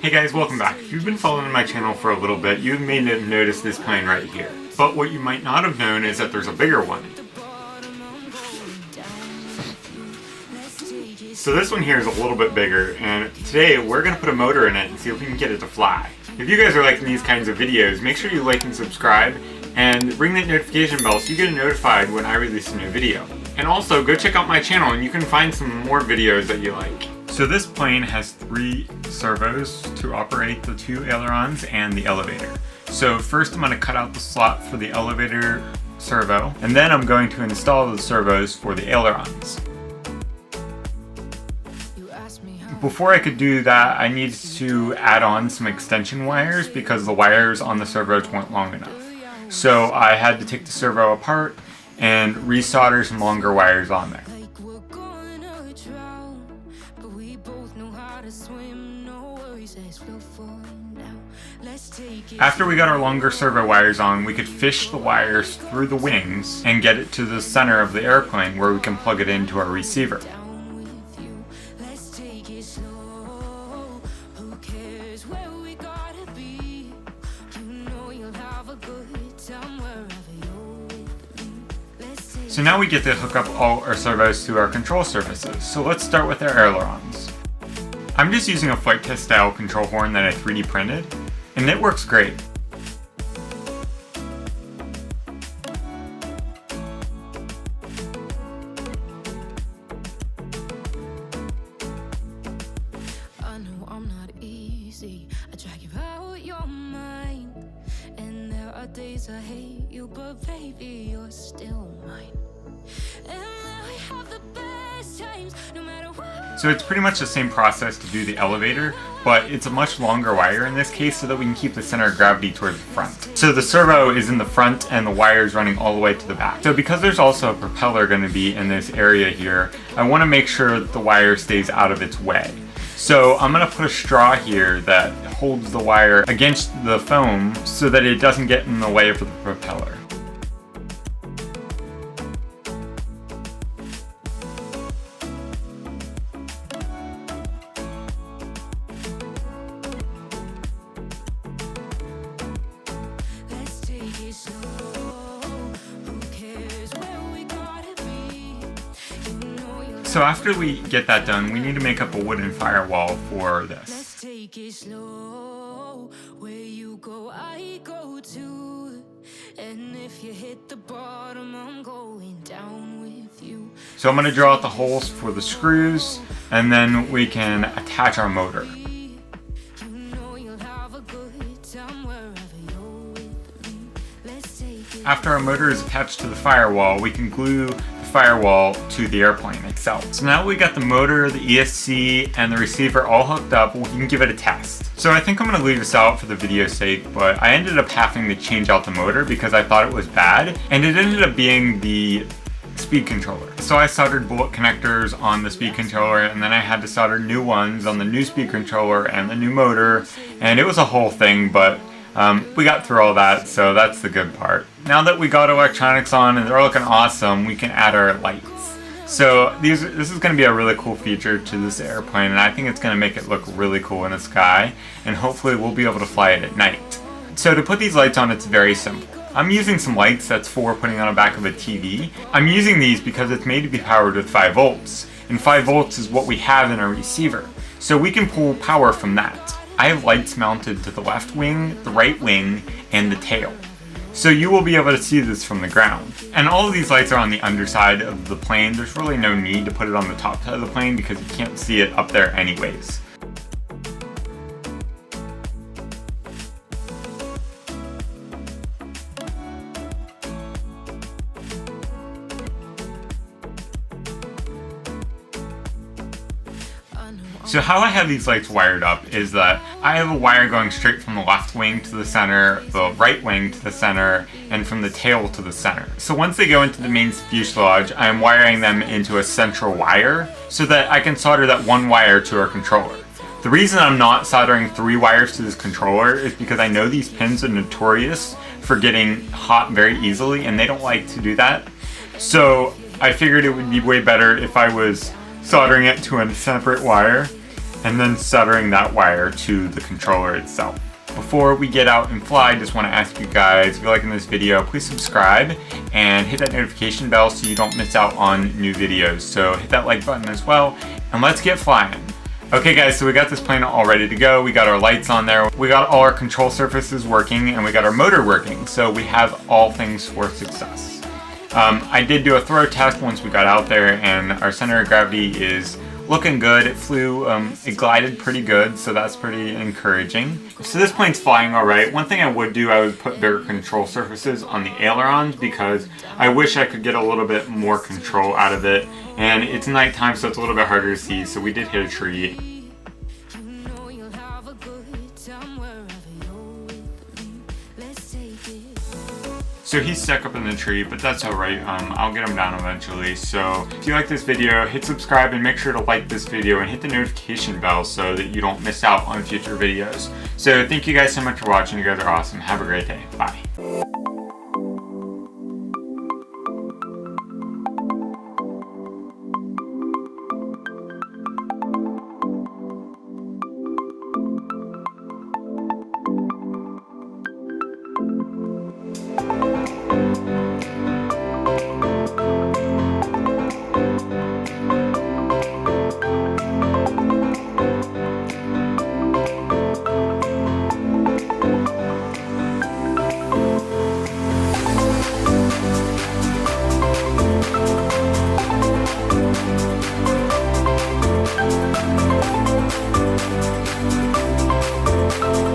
Hey guys, welcome back. If you've been following my channel for a little bit, you may have noticed this plane right here. But what you might not have known is that there's a bigger one. So this one here is a little bit bigger, and today we're going to put a motor in it and see if we can get it to fly. If you guys are liking these kinds of videos, make sure you like and subscribe, and ring that notification bell so you get notified when I release a new video. And also, go check out my channel and you can find some more videos that you like. So this plane has 3 servos to operate the 2 ailerons and the elevator. So first I'm going to cut out the slot for the elevator servo, and then I'm going to install the servos for the ailerons. Before I could do that, I needed to add on some extension wires because the wires on the servos weren't long enough. So I had to take the servo apart and resolder some longer wires on there. After we got our longer servo wires on, we could fish the wires through the wings and get it to the center of the airplane where we can plug it into our receiver. So now we get to hook up all our servos to our control surfaces. So let's start with our ailerons. I'm just using a flight test style control horn that I 3D printed, and it works great. I know I'm not easy. I drag you out your mind, and there are days I hate you, but baby, you're still mine. And I have the best times, no matter what. So it's pretty much the same process to do the elevator, but it's a much longer wire in this case so that we can keep the center of gravity towards the front. So the servo is in the front and the wire is running all the way to the back. So because there's also a propeller going to be in this area here, I want to make sure that the wire stays out of its way. So I'm going to put a straw here that holds the wire against the foam so that it doesn't get in the way of the propeller. So after we get that done, we need to make up a wooden firewall for this. Let's take it slow. Where you go, I go too. And if you hit the bottom, I'm going down with you. So I'm going to draw out the holes for the screws, and then we can attach our motor. After our motor is attached to the firewall, we can glue the firewall to the airplane itself. So now we got the motor, the ESC, and the receiver all hooked up, we can give it a test. So I think I'm going to leave this out for the video's sake, but I ended up having to change out the motor because I thought it was bad, and it ended up being the speed controller. So I soldered bullet connectors on the speed controller, and then I had to solder new ones on the new speed controller and the new motor, and it was a whole thing, but we got through all that, so that's the good part. Now that we got electronics on and they're looking awesome, we can add our lights. So this is going to be a really cool feature to this airplane, and I think it's going to make it look really cool in the sky, and hopefully we'll be able to fly it at night. So to put these lights on, it's very simple. I'm using some lights that's for putting on the back of a TV. I'm using these because it's made to be powered with 5 volts, and 5 volts is what we have in our receiver. So we can pull power from that. I have lights mounted to the left wing, the right wing, and the tail. So you will be able to see this from the ground. And all of these lights are on the underside of the plane. There's really no need to put it on the top side of the plane because you can't see it up there anyways. So how I have these lights wired up is that I have a wire going straight from the left wing to the center, the right wing to the center, and from the tail to the center. So once they go into the main fuselage, I am wiring them into a central wire so that I can solder that one wire to our controller. The reason I'm not soldering 3 wires to this controller is because I know these pins are notorious for getting hot very easily, and they don't like to do that. So I figured it would be way better if I was soldering it to a separate wire. and then soldering that wire to the controller itself. Before we get out and fly, I just want to ask you guys, if you're liking this video, please subscribe and hit that notification bell so you don't miss out on new videos. So hit that like button as well, and let's get flying. Okay guys, so we got this plane all ready to go. We got our lights on there. We got all our control surfaces working, and we got our motor working. So we have all things for success. I did do a throw test once we got out there, and our center of gravity is looking good. It flew, it glided pretty good, so that's pretty encouraging. So this plane's flying all right. One thing I would do, I would put bigger control surfaces on the ailerons because I wish I could get a little bit more control out of it. And it's nighttime, so it's a little bit harder to see, so we did hit a tree. So he's stuck up in the tree, but that's alright. I'll get him down eventually. So if you like this video, hit subscribe and make sure to like this video and hit the notification bell so that you don't miss out on future videos. So thank you guys so much for watching. You guys are awesome. Have a great day. Bye.